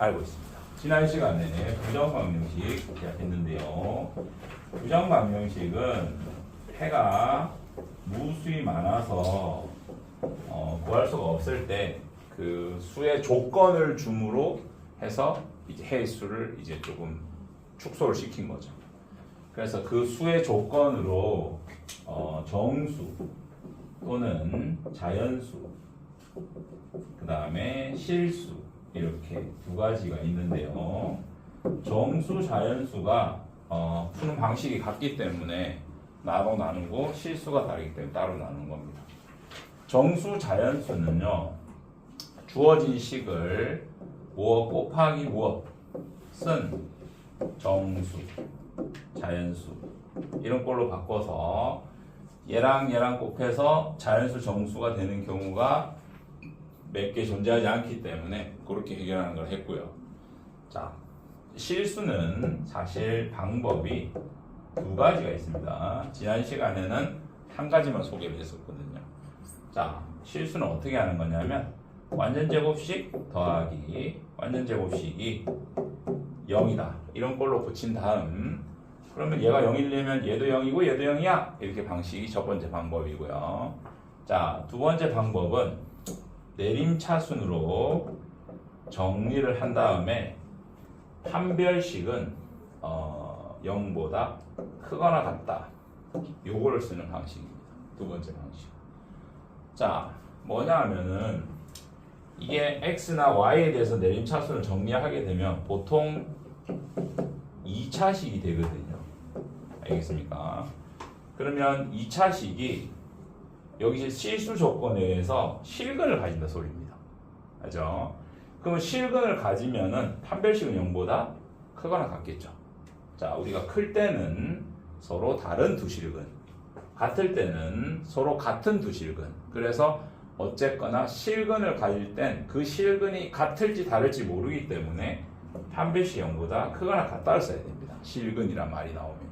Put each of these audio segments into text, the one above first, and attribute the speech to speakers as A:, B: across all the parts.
A: 알고 있습니다. 지난 시간에 부정방정식 시작했는데요. 부정방정식은 해가 무수히 많아서 구할 수가 없을 때 그 수의 조건을 줌으로 해서 이제 해의 수를 이제 조금 축소를 시킨 거죠. 그래서 그 수의 조건으로 정수 또는 자연수, 그 다음에 실수 이렇게 두 가지가 있는데요. 정수, 자연수가 푸는 방식이 같기 때문에 나로 나누고 실수가 다르기 때문에 따로 나누는 겁니다. 정수, 자연수는요, 주어진 식을 무엇 곱하기 무엇은 정수, 자연수 이런 걸로 바꿔서 얘랑 얘랑 곱해서 자연수, 정수가 되는 경우가 몇 개 존재하지 않기 때문에 그렇게 해결하는 걸 했고요. 자, 실수는 사실 방법이 두 가지가 있습니다. 지난 시간에는 한 가지만 소개를 했었거든요. 자, 실수는 어떻게 하는 거냐면 완전제곱식 더하기 완전제곱식이 0이다 이런 걸로 붙인 다음, 그러면 얘가 0이려면 얘도 0이고 얘도 0이야 이렇게 방식이 첫 번째 방법이고요. 자, 두 번째 방법은 내림차순으로 정리를 한 다음에 판별식은 0보다 크거나 같다 요거를 쓰는 방식입니다. 두 번째 방식. 자, 뭐냐 하면은 이게 x나 y에 대해서 내림차순을 정리하게 되면 보통 2차식이 되거든요. 알겠습니까? 그러면 2차식이 여기 실수 조건에 의해서 실근을 가진다 소리입니다. 알죠? 그러면 실근을 가지면은 판별식은 0보다 크거나 같겠죠. 자, 우리가 클 때는 서로 다른 두 실근, 같을 때는 서로 같은 두 실근. 그래서 어쨌거나 실근을 가질 땐 그 실근이 같을지 다를지 모르기 때문에 판별식 0보다 크거나 같다를 써야 됩니다. 실근이란 말이 나오면요.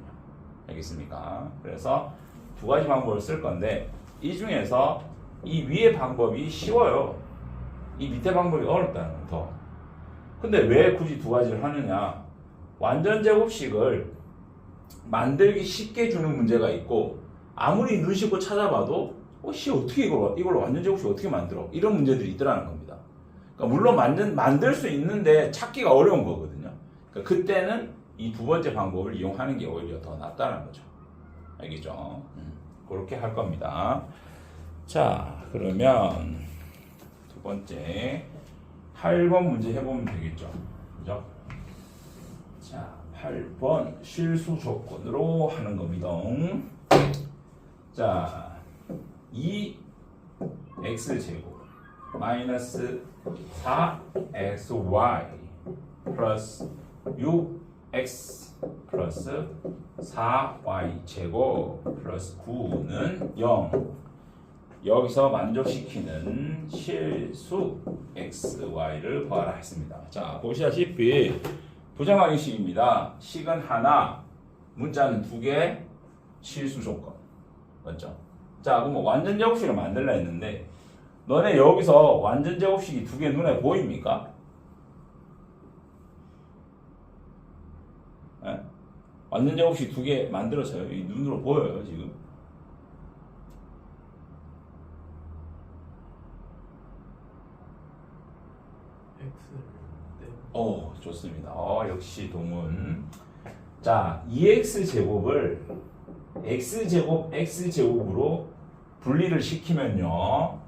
A: 알겠습니까? 그래서 두 가지 방법을 쓸 건데 이 중에서 이 위의 방법이 쉬워요. 이 밑에 방법이 어렵다는 건 더. 근데 왜 굳이 두 가지를 하느냐? 완전제곱식을 만들기 쉽게 주는 문제가 있고 아무리 눈 씻고 찾아봐도 어떻게 이걸로 완전제곱식 어떻게 만들어? 이런 문제들이 있더라는 겁니다. 그러니까 물론 만들 수 있는데 찾기가 어려운 거거든요. 그러니까 그때는 이 두 번째 방법을 이용하는 게 오히려 더 낫다는 거죠. 알겠죠? 그렇게 할 겁니다. 자, 그러면 두 번째 8번 문제 해보면 되겠죠. 그죠? 자, 8번 실수 조건으로 하는 겁니다. 자, 2x제곱 마이너스 4xy 플러스 6x 플러스 4y제곱 플러스 9는 0. 여기서 만족시키는 실수 xy를 구하라 했습니다. 자, 보시다시피 부정방정식입니다. 식은 하나, 문자는 두 개, 실수 조건. 맞죠? 자, 그럼 완전제곱식을 만들라 했는데 너네 여기서 완전제곱식이 두 개 눈에 보입니까? 네? 완전제곱식 두 개 만들었어요. 이 눈으로 보여요, 지금. 좋습니다. 역시 동훈. 자, 2x제곱을 x제곱 x제곱으로 분리를 시키면요,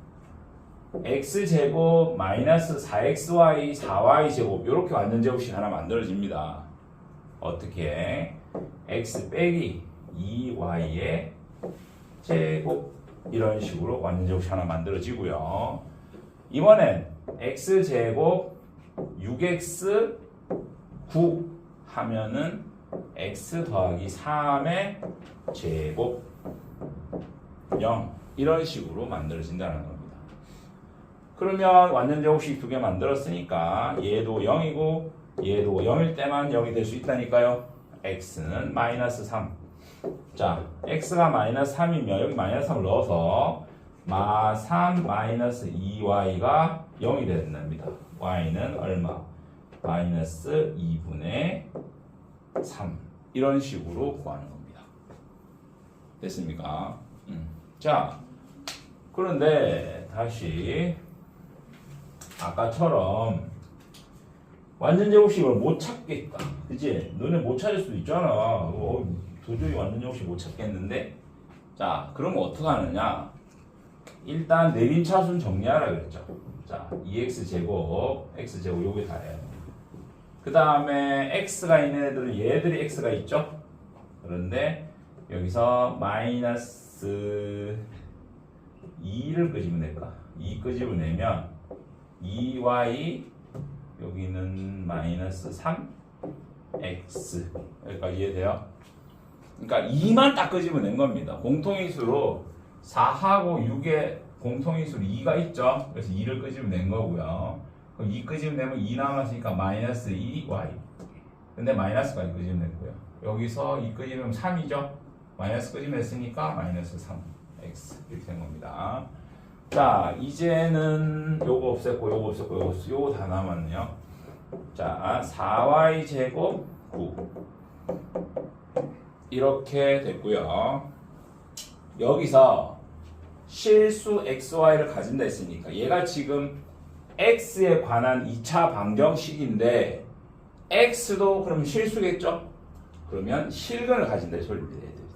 A: x제곱 마이너스 4xy 4y제곱 이렇게 완전제곱식 하나 만들어집니다. 어떻게? x 빼기 2y의 제곱 이런 식으로 완전제곱식 하나 만들어지고요. 이번엔 x제곱 6x 9 하면은 x 더하기 3의 제곱 0 이런 식으로 만들어진다는 겁니다. 그러면 완전제곱식 두 개 만들었으니까 얘도 0이고 얘도 0일 때만 0이 될 수 있다니까요. x는 마이너스 3. 자, x가 마이너스 3이면 여기 마이너스 3을 넣어서 마3 마이너스 2y가 0이 된답니다. y는 얼마? 마이너스 2분의 3 이런 식으로 구하는 겁니다. 됐습니까? 자, 그런데 다시 아까처럼 완전 제곱식을 못 찾겠다. 그치? 너네 못 찾을 수도 있잖아. 도저히 완전 제곱식 못 찾겠는데. 자, 그럼 어떻게 하느냐? 일단 내림차순 정리하라 그랬죠. 자, 2x제곱, x제곱 요게 다예요. 그 다음에 x가 있는 애들은 얘들이 x가 있죠. 그런데 여기서 마이너스 2를 끄집어 낼까? 2 끄집어 내면 2y 여기는 마이너스 3x 여기까지 이해돼요? 그러니까 2만 딱 끄집어 낸 겁니다. 공통인수로 4하고 6에 공통인수로 2가 있죠. 그래서 2를 끄집어 낸 거고요. 그럼 2 끄집어 내면 2 남았으니까 마이너스 2y. 근데 마이너스까지 끄집어 냈고요. 여기서 2 끄집으면 3이죠. 마이너스 끄집어 냈으니까 마이너스 3x 이렇게 된 겁니다. 자, 이제는 요거 없앴고 요거 없앴고 요거 다 남았네요. 자, 4y 제곱 9 이렇게 됐고요. 여기서 실수 xy를 가진다 했으니까 얘가 지금 x에 관한 2차 방정식인데 x도 그럼 실수겠죠? 그러면 실근을 가진다 이 소리입니다. 얘들이.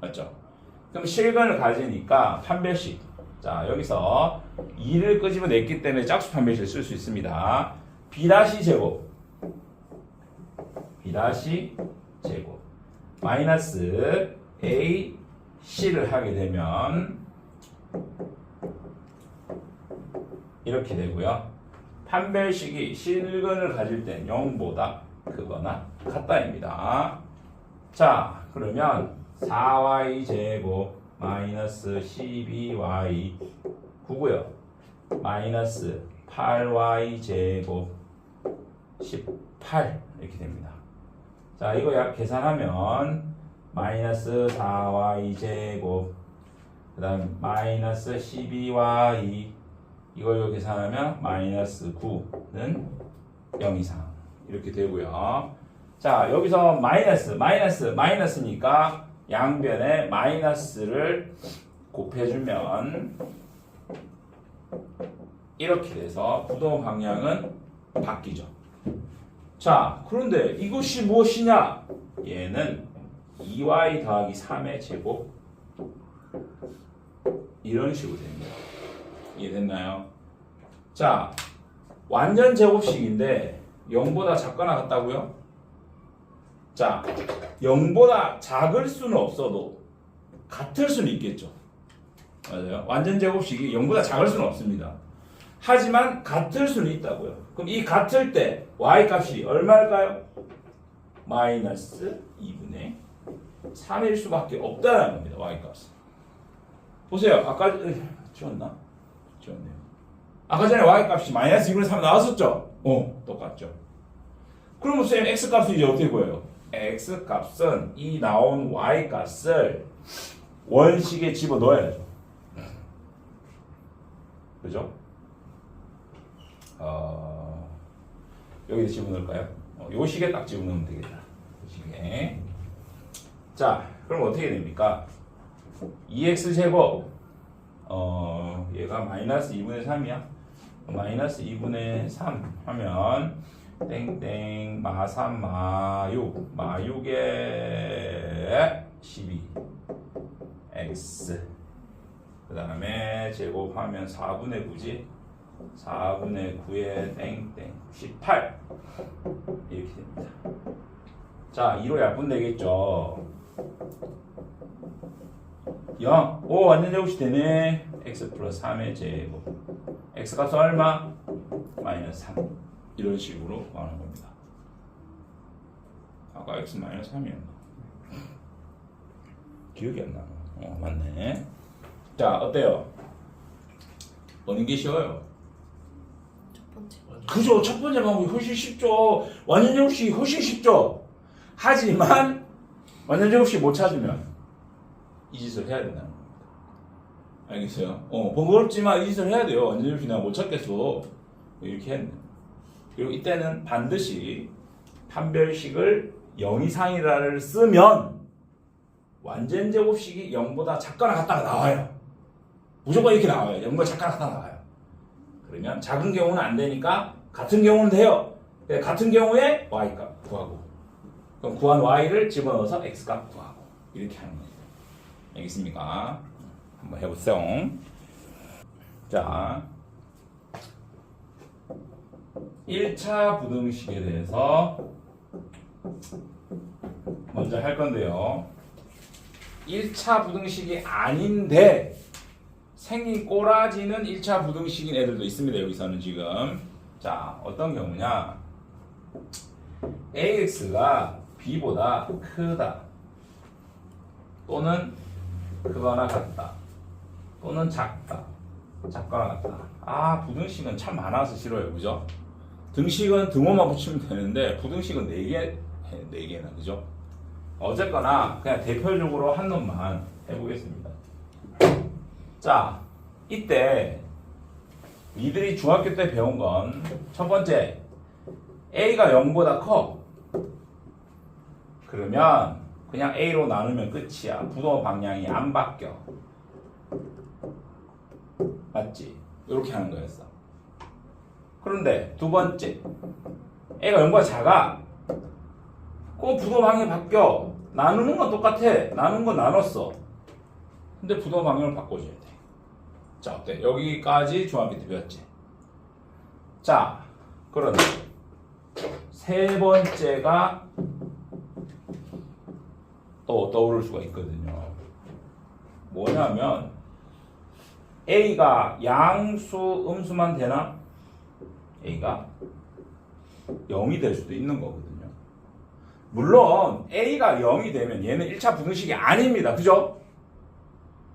A: 맞죠? 그럼 실근을 가지니까 판별식. 자, 여기서 2를 끄집어 냈기 때문에 짝수 판별식을 쓸 수 있습니다. b' 제곱 제곱 마이너스 a c를 하게 되면 이렇게 되고요. 판별식이 실근을 가질 땐 0보다 크거나 같다입니다. 자, 그러면 4y 제곱 마이너스 12y 9고요. 마이너스 8y 제곱 18 이렇게 됩니다. 자, 이거 약 계산하면 마이너스 4y 제곱 그 다음 마이너스 12y 이걸 계산하면 마이너스 9는 0 이상 이렇게 되고요. 자, 여기서 마이너스니까 양변에 마이너스를 곱해주면 이렇게 돼서 부동 방향은 바뀌죠. 자, 그런데 이것이 무엇이냐? 얘는 2y 더하기 3의 제곱 이런 식으로 됩니다. 이해됐나요? 자, 완전 제곱식인데 0보다 작거나 같다고요? 자, 0보다 작을 수는 없어도 같을 수는 있겠죠. 맞아요. 완전 제곱식이 0보다 작을 수는 없습니다. 하지만 같을 수는 있다고요. 그럼 이 같을 때 y 값이 얼마일까요? 마이너스 2분의 3일 수밖에 없다는 겁니다. y 값은. 보세요. 아까 지웠나? 지웠네요. 아까 전에 y 값이 마이너스 2분의 3 나왔었죠? 똑같죠. 그럼 선생님 x 값은 이제 어떻게 구해요? x 값은 이 나온 y 값을 원식에 집어 넣어야죠. 그죠? 여기다 집어넣을까요? 요 식에 딱 집어넣으면 되겠다. 요 식에. 자, 그럼 어떻게 됩니까? 2x제곱 얘가 마이너스 2분의 3이야. 마이너스 2분의 3 하면 땡땡 마3 마6 마6에 12 x 그 다음에 제곱하면 4분의 9지 4분의 9에 땡땡 18 이렇게 됩니다. 자, 2로 약분 되겠죠. 0 오 완전 제곱식 되네. x 플러스 3의 제곱 x 값은 얼마? 마이너스 3 이런 식으로 구하는 겁니다. 아까 x 마이너스 3이었나? 기억이 안 나네. 맞네. 자, 어때요? 어느 게 쉬워요?
B: 첫 번째.
A: 그죠? 첫 번째 방법이 훨씬 쉽죠. 완전 제곱식이 훨씬 쉽죠. 하지만 완전 제곱식 못 찾으면 이 짓을 해야 된다는 겁니다. 알겠어요? 번거롭지만 이 짓을 해야 돼요. 완전 제곱식 내가 못 찾겠어. 이렇게 해야 된다. 그리고 이때는 반드시 판별식을 0 이상이라를 쓰면 완전 제곱식이 0보다 작거나 같다가 나와요. 무조건 이렇게 나와요. 0보다 작거나 같다가 나와요. 그러면 작은 경우는 안 되니까 같은 경우는 돼요. 같은 경우에 y값 구하고, 그럼 구한 y를 집어넣어서 x값 구하고, 이렇게 하는 거예요. 알겠습니까? 한번 해보세요. 자, 1차 부등식에 대해서 먼저 할 건데요. 1차 부등식이 아닌데 생긴 꼬라지는 1차 부등식인 애들도 있습니다. 여기서는 지금. 자, 어떤 경우냐? AX가 B보다 크다. 또는 크거나 같다. 또는 작다. 작거나 같다. 아, 부등식은 참 많아서 싫어요. 그죠? 등식은 등호만 붙이면 되는데 부등식은 4개나. 그죠? 어쨌거나 그냥 대표적으로 한 놈만 해보겠습니다. 자, 이때 니들이 중학교 때 배운 건 첫 번째, A가 0보다 커. 그러면 그냥 A로 나누면 끝이야. 부호 방향이 안 바뀌어. 맞지? 이렇게 하는 거였어. 그런데 두 번째, A가 0보다 작아. 그 부호 방향이 바뀌어. 나누는 건 똑같아. 나누는 건 나눴어. 근데 부호 방향을 바꿔줘야 돼. 자, 어때? 여기까지 중학교 때 배웠지? 자, 그런데 세 번째가 또 떠오를 수가 있거든요. 뭐냐면 A가 양수, 음수만 되나? A가 0이 될 수도 있는 거거든요. 물론 A가 0이 되면 얘는 1차 부등식이 아닙니다. 그죠?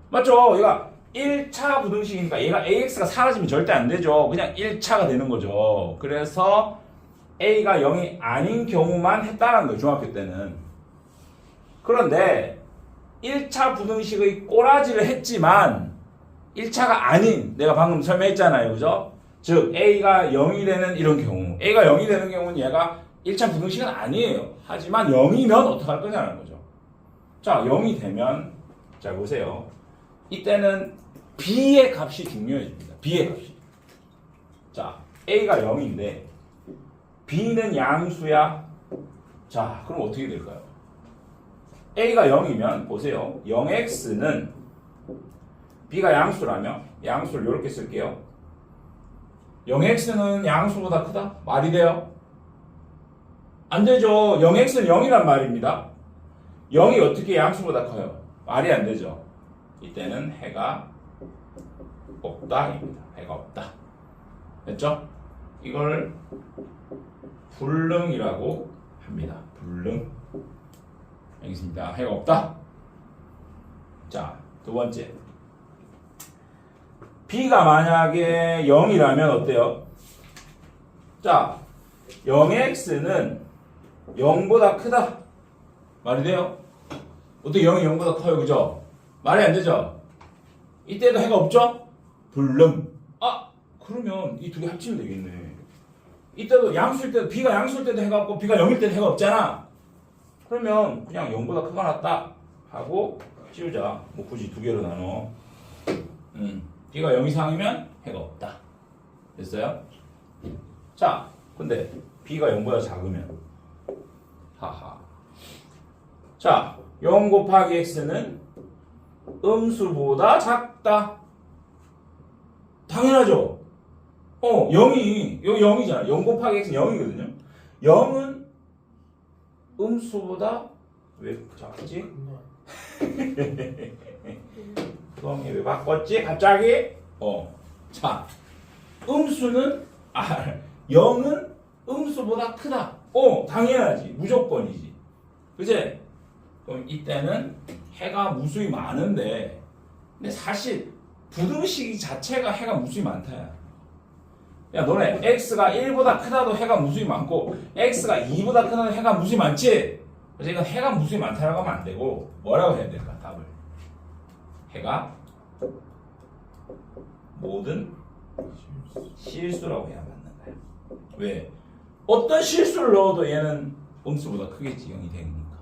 A: 맞죠? 얘가 1차 부등식이니까 얘가 AX가 사라지면 절대 안 되죠. 그냥 1차가 되는 거죠. 그래서 A가 0이 아닌 경우만 했다는 거예요. 중학교 때는. 그런데 1차 부등식의 꼬라지를 했지만 1차가 아닌, 내가 방금 설명했잖아요. 그죠? 즉 A가 0이 되는 이런 경우, A가 0이 되는 경우는 얘가 1차 부등식은 아니에요. 하지만 0이면 어떡할 거냐는 거죠. 자, 0이 되면, 자 보세요. 이때는 B의 값이 중요해집니다. B의 값이. 자, A가 0인데 B는 양수야. 자, 그럼 어떻게 될까요? A가 0이면 보세요. 0x는 B가 양수라면 양수를 이렇게 쓸게요. 0x는 양수보다 크다? 말이 돼요? 안 되죠. 0x는 0이란 말입니다. 0이 어떻게 양수보다 커요? 말이 안 되죠. 이때는 해가 없다입니다. 해가 없다. 됐죠? 이걸 불능이라고 합니다. 불능. 알겠습니다. 해가 없다. 자, 두 번째. B가 만약에 0이라면 어때요? 자, 0x는 0보다 크다. 말이 돼요? 어떻게 0이 0보다 커요? 그죠? 말이 안 되죠? 이때도 해가 없죠? 불능. 아, 그러면 이 두 개 합치면 되겠네. 이때도 양수일 때도, B가 양수일 때도 해가 없고 B가 0일 때도 해가 없잖아. 그러면 그냥 0보다 크거나 같다 하고 씌우자. 뭐 굳이 두 개로 나눠. B가 0 이상이면 해가 없다. 됐어요? 자, 근데 B가 0보다 작으면 하하. 자, 0 곱하기 x는 음수보다 작다. 당연하죠. 0이 여기 0이잖아. 0 곱하기 x는 0이거든요. 0은 음수보다 왜 작지? 그럼 왜 바꿨지? 갑자기? 자, 음수는 0은 음수보다 크다. 당연하지. 무조건이지. 그치? 그럼 이때는 해가 무수히 많은데, 근데 사실 부등식 자체가 해가 무수히 많다. 야, 너네 x가 1보다 크다도 해가 무수히 많고 x가 2보다 크다도 해가 무수히 많지? 그래서 이건 해가 무수히 많다라고 하면 안 되고 뭐라고 해야 될까? 답을. 해가 모든 실수라고 해야 맞는 거야. 왜? 어떤 실수를 넣어도 얘는 음수보다 크겠지. 0이 되니까.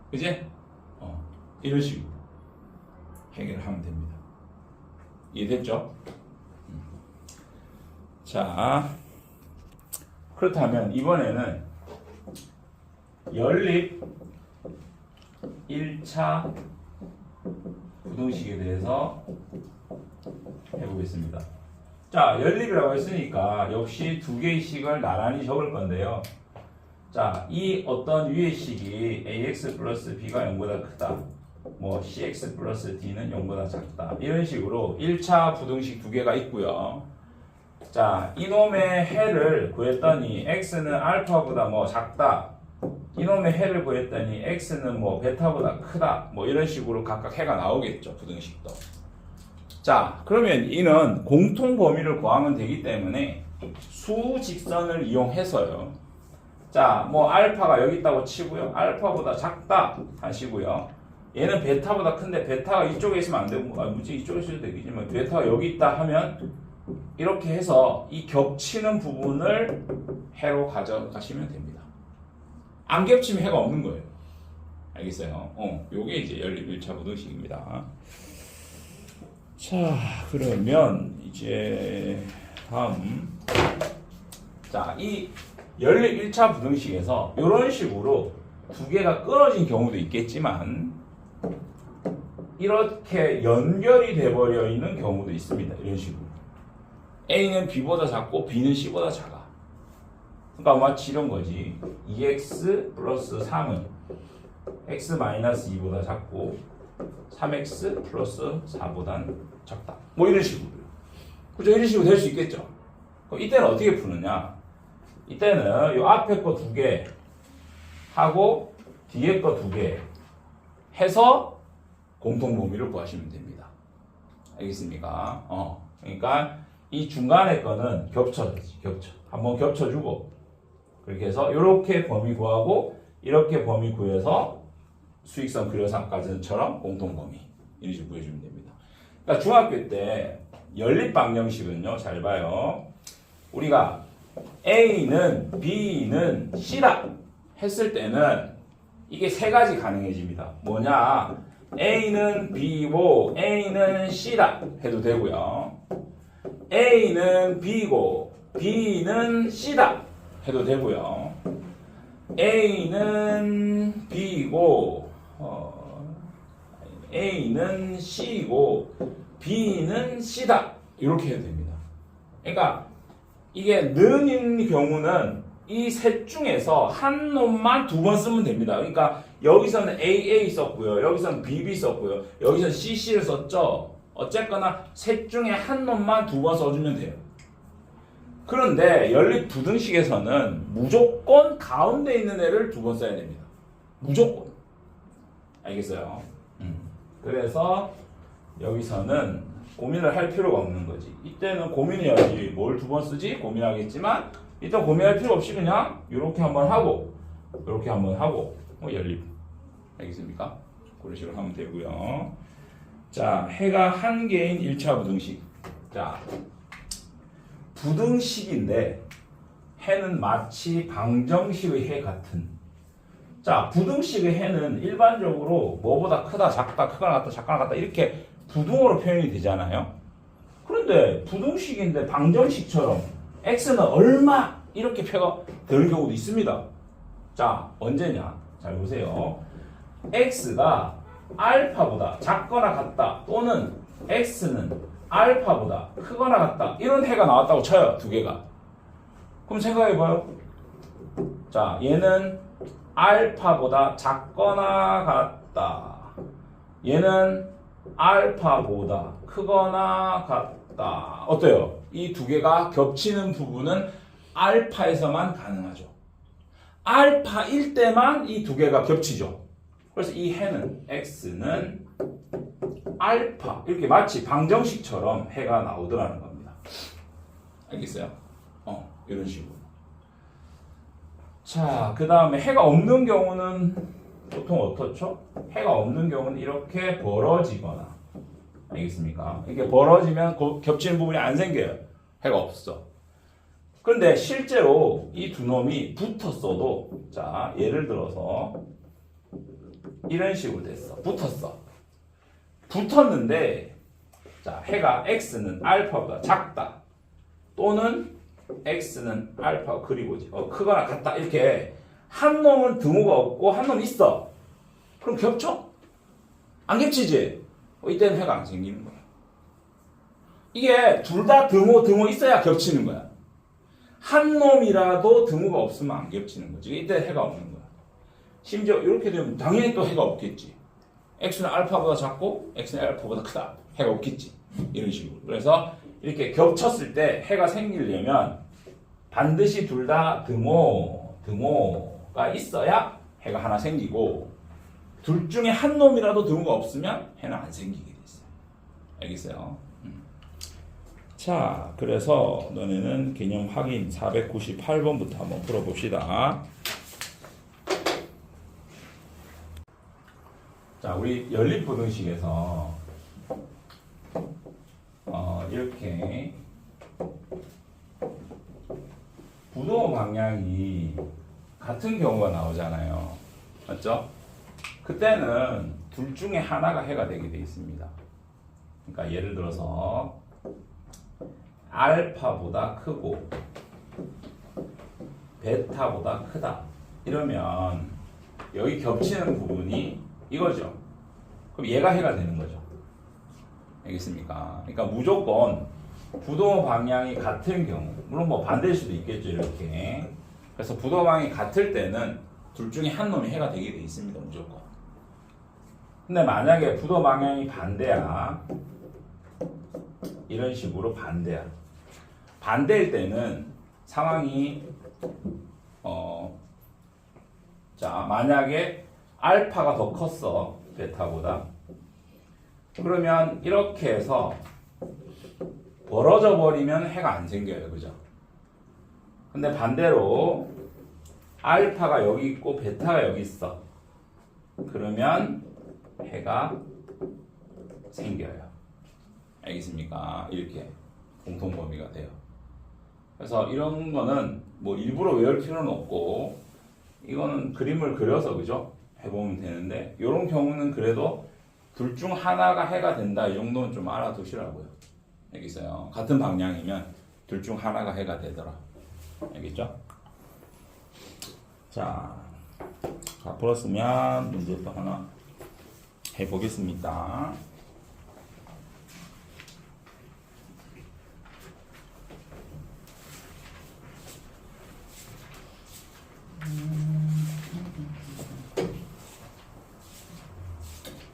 A: 그지? 이런 식으로 해결을 하면 됩니다. 이해됐죠? 자, 그렇다면 이번에는 연립 1차 부등식에 대해서 해보겠습니다. 자, 연립이라고 했으니까 역시 두 개의 식을 나란히 적을 건데요. 자, 이 어떤 위의 식이 ax 플러스 b가 0보다 크다. 뭐 cx 플러스 d는 0보다 작다. 이런 식으로 1차 부등식 두 개가 있고요. 자, 이놈의 해를 구했더니 x는 알파보다 뭐 작다. 이놈의 해를 구했더니 x는 뭐 베타보다 크다. 뭐 이런 식으로 각각 해가 나오겠죠. 부등식도. 자, 그러면 이는 공통 범위를 구하면 되기 때문에 수직선을 이용해서요. 자, 뭐 알파가 여기 있다고 치고요. 알파보다 작다 하시고요. 얘는 베타보다 큰데 베타가 이쪽에 있으면 안 되고 무지 이쪽에 있어도 되겠지만 베타가 여기 있다 하면 이렇게 해서 이 겹치는 부분을 해로 가져가시면 됩니다. 안 겹치면 해가 없는 거예요. 알겠어요? 요게 이제 연립 1차 부등식입니다. 자, 그러면 이제 다음. 자, 이 연립 1차 부등식에서 이런 식으로 두 개가 끊어진 경우도 있겠지만 이렇게 연결이 돼버려 있는 경우도 있습니다. 이런 식으로. A는 B보다 작고 B는 C보다 작아. 그러니까 마치 이런 거지. 2x 플러스 3은 x 마이너스 2보다 작고 3x 플러스 4보단 작다. 뭐 이런 식으로. 그죠? 이런 식으로 될 수 있겠죠. 그럼 이때는 어떻게 푸느냐? 이때는 이 앞에 거 두 개 하고 뒤에 거 두 개 해서 공통 범위를 구하시면 됩니다. 알겠습니까? 그러니까 이 중간에 거는 겹쳐야지. 한번 겹쳐주고 그렇게 해서 이렇게 범위 구하고 이렇게 범위 구해서 수익선 그려상까지처럼 공통 범위 이런 식으로 구해주면 됩니다. 그러니까 중학교 때 연립 방정식은요. 잘 봐요. 우리가 A는 B는 C다 했을 때는 이게 세 가지 가능해집니다. 뭐냐? A는 B고 A는 C다 해도 되고요. A는 B고 B는 C다 해도 되고요. A는 B고 A는 C고 B는 C다 이렇게 해도 됩니다. 그러니까 이게 는인 경우는 이 셋 중에서 한 놈만 두 번 쓰면 됩니다. 그러니까 여기서는 AA 썼고요. 여기서는 BB 썼고요. 여기서는 CC를 썼죠. 어쨌거나 셋 중에 한 놈만 두 번 써주면 돼요. 그런데 연립 부등식에서는 무조건 가운데 있는 애를 두 번 써야 됩니다. 무조건. 알겠어요? 그래서 여기서는 고민을 할 필요가 없는 거지. 이때는 고민해야지. 뭘 두 번 쓰지? 고민하겠지만 이때 고민할 필요 없이 그냥 이렇게 한번 하고 이렇게 한번 하고 연립. 알겠습니까? 그런 식으로 하면 되고요. 자, 해가 한 개인 1차 부등식. 자, 부등식인데 해는 마치 방정식의 해 같은. 자, 부등식의 해는 일반적으로 뭐보다 크다, 작다, 크거나 같다, 작거나 같다 이렇게 부등호로 표현이 되잖아요. 그런데 부등식인데 방정식처럼 x는 얼마 이렇게 표가 되는 경우도 있습니다. 자, 언제냐? 잘 보세요. x가 알파보다 작거나 같다 또는 x는 알파보다 크거나 같다 이런 해가 나왔다고 쳐요. 두 개가. 그럼 생각해봐요. 자, 얘는 알파보다 작거나 같다. 얘는 알파보다 크거나 같다. 어때요? 이 두 개가 겹치는 부분은 알파에서만 가능하죠. 알파일 때만 이 두 개가 겹치죠. 그래서 이 해는 x는 알파 이렇게 마치 방정식처럼 해가 나오더라는 겁니다. 알겠어요? 이런 식으로. 자, 그 다음에 해가 없는 경우는 보통 어떻죠? 해가 없는 경우는 이렇게 벌어지거나, 알겠습니까? 이게 벌어지면 겹치는 부분이 안 생겨요. 해가 없어. 근데 실제로 이 두 놈이 붙었어도 자 예를 들어서 이런 식으로 됐어. 붙었는데 자 해가 x는 알파보다 작다 또는 x는 알파 그리고 크거나 같다 이렇게 한 놈은 등호가 없고 한 놈 있어. 그럼 겹쳐? 안 겹치지? 이때는 해가 안 생기는 거야. 이게 둘 다 등호 있어야 겹치는 거야. 한 놈이라도 등호가 없으면 안 겹치는 거지. 이때 해가 없는 거야. 심지어 이렇게 되면 당연히 또 해가 없겠지. x는 알파보다 작고 x는 알파보다 크다. 해가 없겠지. 이런 식으로. 그래서 이렇게 겹쳤을 때 해가 생기려면 반드시 둘 다 등호가 있어야 해가 하나 생기고 둘 중에 한 놈이라도 등호가 없으면 해는 안 생기게 돼 있어요. 알겠어요? 자, 그래서 너네는 개념 확인 498번부터 한번 풀어봅시다. 자, 우리 연립부등식에서 이렇게 부도 방향이 같은 경우가 나오잖아요. 맞죠? 그때는 둘 중에 하나가 해가 되게 돼 있습니다. 그러니까 예를 들어서 알파보다 크고 베타보다 크다. 이러면 여기 겹치는 부분이 이거죠. 그럼 얘가 해가 되는 거죠. 알겠습니까? 그러니까 무조건 부도 방향이 같은 경우, 물론 뭐 반대일 수도 있겠죠, 이렇게. 그래서 부도 방향이 같을 때는 둘 중에 한 놈이 해가 되게 돼 있습니다, 무조건. 근데 만약에 부도 방향이 반대야, 이런 식으로 반대야. 반대일 때는 상황이 자, 만약에 알파가 더 컸어, 베타보다. 그러면 이렇게 해서 벌어져 버리면 해가 안 생겨요. 그죠? 근데 반대로 알파가 여기 있고 베타가 여기 있어. 그러면 해가 생겨요. 알겠습니까? 이렇게 공통 범위가 돼요. 그래서 이런 거는 뭐 일부러 외울 필요는 없고 이거는 그림을 그려서 그죠? 해보면 되는데 이런 경우는 그래도 둘 중 하나가 해가 된다 이 정도는 좀 알아두시라고요. 알겠어요? 같은 방향이면 둘 중 하나가 해가 되더라. 알겠죠? 자, 풀었으면 문제 또 하나 해보겠습니다.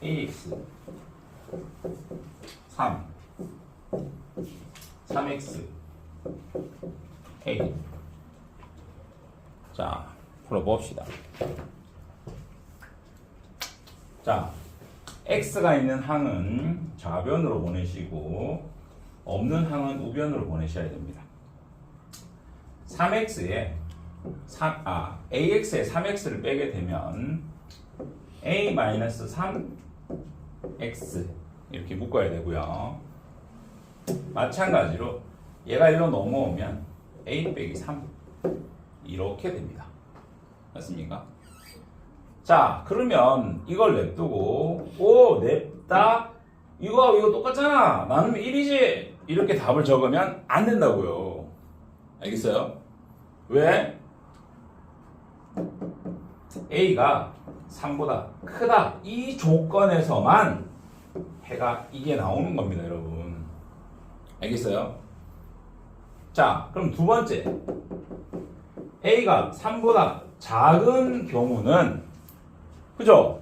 A: ax 3x a 자 풀어봅시다. 자 x가 있는 항은 좌변으로 보내시고 없는 항은 우변으로 보내셔야 됩니다. 3x에 ax에 3x를 빼게 되면 a-3x 이렇게 묶어야 되고요. 마찬가지로 얘가 이리로 넘어오면 a 빼기 3 이렇게 됩니다. 맞습니까? 자 그러면 이걸 냅두고 냅다 이거 똑같잖아 나누면 1이지 이렇게 답을 적으면 안 된다고요. 알겠어요? 왜? a가 3보다 크다 이 조건에서만 해가 이게 나오는 겁니다, 여러분. 알겠어요? 자, 그럼 두 번째 a가 3보다 작은 경우는 그죠?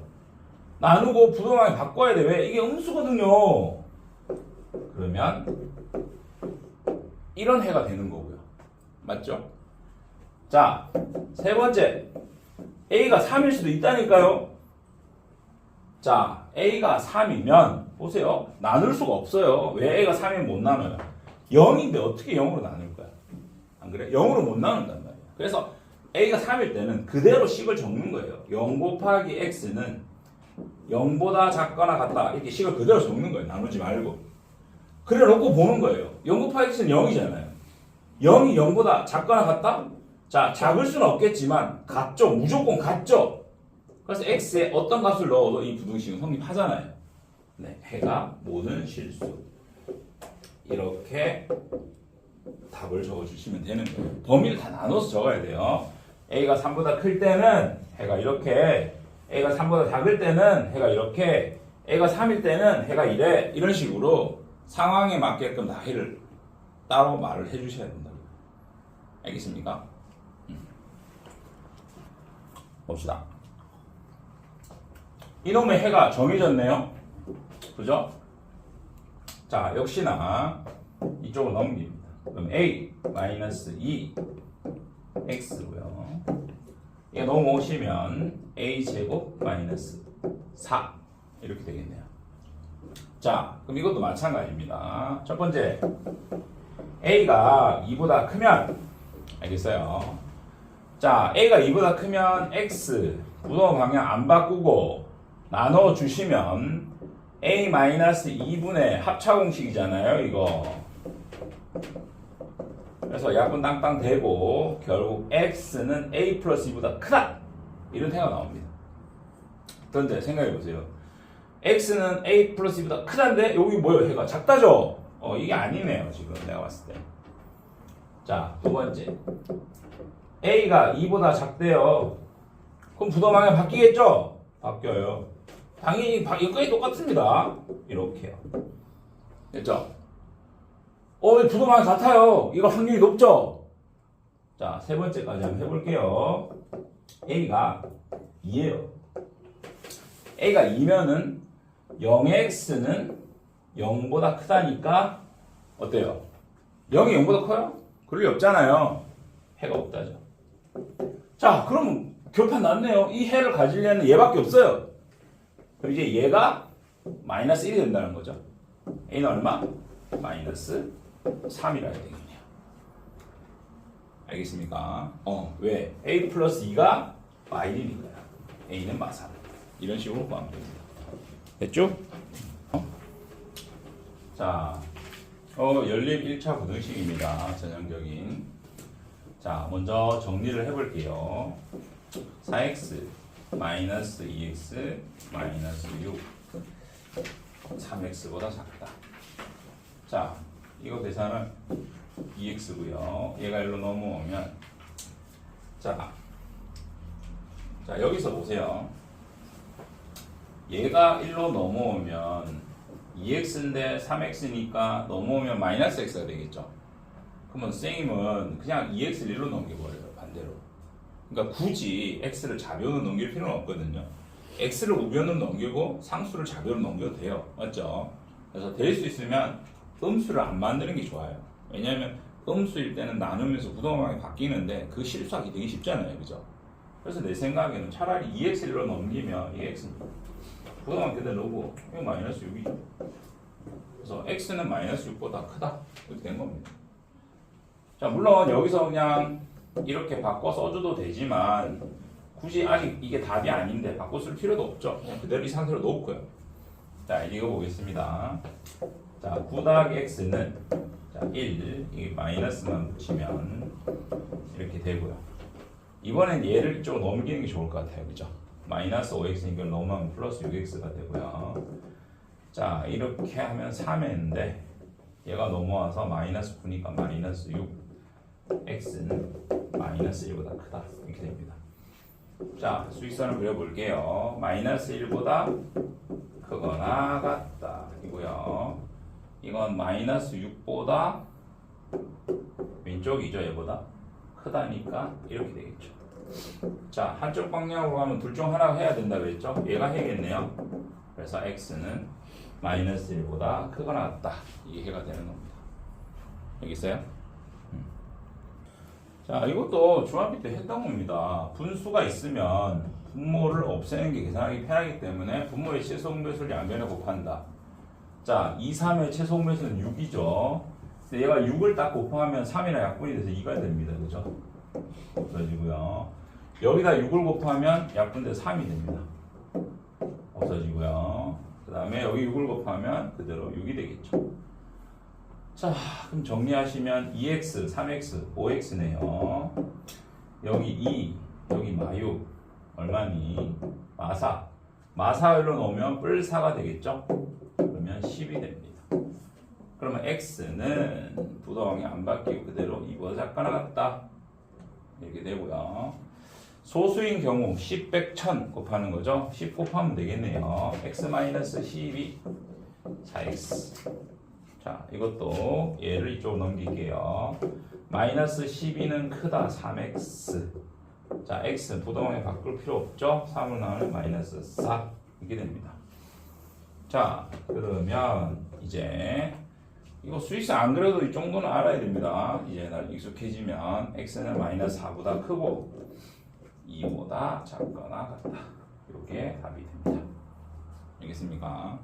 A: 나누고 부동항에 바꿔야 돼. 왜? 이게 음수거든요. 그러면 이런 해가 되는 거고요. 맞죠? 자, 세 번째 a가 3일 수도 있다니까요. 자, a가 3이면 보세요. 나눌 수가 없어요. 왜 a가 3이면 못 나눠요? 0인데 어떻게 0으로 나눌 거야? 안 그래? 0으로 못 나눈단 말이야. 그래서 a가 3일 때는 그대로 식을 적는 거예요. 0 곱하기 x는 0보다 작거나 같다. 이렇게 식을 그대로 적는 거예요. 나누지 말고. 그래 놓고 보는 거예요. 0 곱하기 x는 0이잖아요. 0이 0보다 작거나 같다? 자, 작을 수는 없겠지만 같죠. 무조건 같죠. 그래서 x에 어떤 값을 넣어도 이 부등식은 성립하잖아요. 네, 해가 모든 실수. 이렇게 답을 적어주시면 되는 거예요. 범위를 다 나눠서 적어야 돼요. a가 3보다 클 때는 해가 이렇게, a가 3보다 작을 때는 해가 이렇게, a가 3일 때는 해가 이래. 이런 식으로 상황에 맞게끔 다 해를 따로 말을 해주셔야 된다. 알겠습니까? 봅시다. 이놈의 해가 정해졌네요. 그죠? 자, 역시나 이쪽으로 넘깁니다. 그럼 a 마이너스 2 x고요. 이게 넘어오시면 a 제곱 마이너스 4 이렇게 되겠네요. 자, 그럼 이것도 마찬가지입니다. 첫 번째, a가 2보다 크면, 알겠어요? 자, a가 2보다 크면 x 부동 방향 안 바꾸고 나눠 주시면 a 마이너스 2분의 합차 공식이잖아요, 이거. 그래서 약분 땅땅 되고 결국 x는 a 플러스 2보다 크다 이런 해가 나옵니다. 그런데 생각해 보세요. x는 a 플러스 2보다 크다인데 여기 뭐예요? 해가 작다죠? 이게 아니네요, 지금 내가 봤을 때. 자, 두 번째, a가 2보다 작대요. 그럼 부동 방향 바뀌겠죠? 바뀌어요. 당연히 여기까지 똑같습니다. 이렇게요. 됐죠? 부동 방향 같아요. 이거 확률이 높죠? 자, 세 번째까지 한번 해볼게요. a가 2예요. a가 2면은 0x는 0보다 크다니까 어때요? 0이 0보다 커요? 그럴 리 없잖아요. 해가 없다죠. 자, 그럼 결판 났네요. 이 해를 가지려는 얘밖에 없어요. 그럼 이제 얘가 마이너스 1이 된다는 거죠. a는 얼마? 마이너스 3이라 해야 되겠네요. 알겠습니까? 왜? a 플러스 2가 마1이니까요. a는 마3. 이런 식으로 구하면 됩니다. 됐죠? 자, 연립 1차 부등식입니다. 전형적인. 자, 먼저 정리를 해볼게요. 4x 마이너스 2x 마이너스 6 3x보다 작다. 자, 이거 계산은 2x고요. 얘가 일로 넘어오면 자, 여기서 보세요. 얘가 1로 넘어오면 2x인데 3x니까 넘어오면 마이너스 x가 되겠죠. 그러면 쌤은 그냥 2x를 1로 넘겨버려요. 반대로. 그러니까 굳이 x를 좌변으로 넘길 필요는 없거든요. x를 우변으로 넘기고 상수를 좌변으로 넘겨도 돼요. 맞죠? 그래서 될 수 있으면 음수를 안 만드는 게 좋아요. 왜냐하면 음수일 때는 나누면서 부동항이 바뀌는데 그 실수하기 되게 쉽잖아요. 그죠? 그래서 내 생각에는 차라리 2x를 1로 넘기면 이 x입니다. 부동항 그대로고 이거 마이너스 6이죠. 그래서 x는 마이너스 6보다 크다. 이렇게 된 겁니다. 자, 물론 여기서 그냥 이렇게 바꿔 써줘도 되지만 굳이 아직 이게 답이 아닌데 바꿔 쓸 필요도 없죠. 그냥 그대로 이 상태로 놓고요. 자, 읽어보겠습니다. 자, 9 더하기 x는 자, 1, 이게 마이너스만 붙이면 이렇게 되고요. 이번엔 얘를 이쪽으로 넘기는 게 좋을 것 같아요. 그죠? 마이너스 5x니까 넘어가면 플러스 6x가 되고요. 자, 이렇게 하면 3인데 얘가 넘어와서 마이너스 9니까 마이너스 6 x는 마이너스 1보다 크다. 이렇게 됩니다. 자, 수직선을 그려볼게요. 마이너스 1보다 크거나 같다. 이고요. 이건 마이너스 6보다 왼쪽이죠. 얘보다 크다니까 이렇게 되겠죠. 자, 한쪽 방향으로 가면 둘 중 하나가 해야 된다 그랬죠? 얘가 해야겠네요. 그래서 x는 마이너스 1보다 크거나 같다. 이게 해가 되는 겁니다. 여기 있어요? 자, 이것도 중학교 때 했던 겁니다. 분수가 있으면 분모를 없애는 게 계산하기 편하기 때문에 분모의 최소응배수를 양변에 곱한다. 자, 2, 3의 최소응배수는 6이죠. 근데 얘가 6을 딱 곱하면 3이랑 약분이 돼서 2가 됩니다. 그죠? 없어지고요. 여기다 6을 곱하면 약분돼서 3이 됩니다. 없어지고요. 그 다음에 여기 6을 곱하면 그대로 6이 되겠죠. 자, 그럼 정리하시면 2x, 3x, 5x네요. 여기 2, 여기 마유. 얼마니? 마사. 마사로 놓으면 뿔4가 되겠죠? 그러면 10이 됩니다. 그러면 x는 부동이 안 바뀌고 그대로 2보다 작거나 같다. 이렇게 되고요. 소수인 경우 10, 100, 1000 곱하는 거죠. 10 곱하면 되겠네요. x-12 4x. 자, 이것도 얘를 이쪽으로 넘길게요. 마이너스 12는 크다. 3x. 자, x 부동에 바꿀 필요 없죠. 3을 나누면 마이너스 4 이렇게 됩니다. 자, 그러면 이제 이거 수익성 안 그래도 이 정도는 알아야 됩니다. 이제 날 익숙해지면 x는 마이너스 4보다 크고 2보다 작거나 같다. 이게 답이 됩니다. 알겠습니까?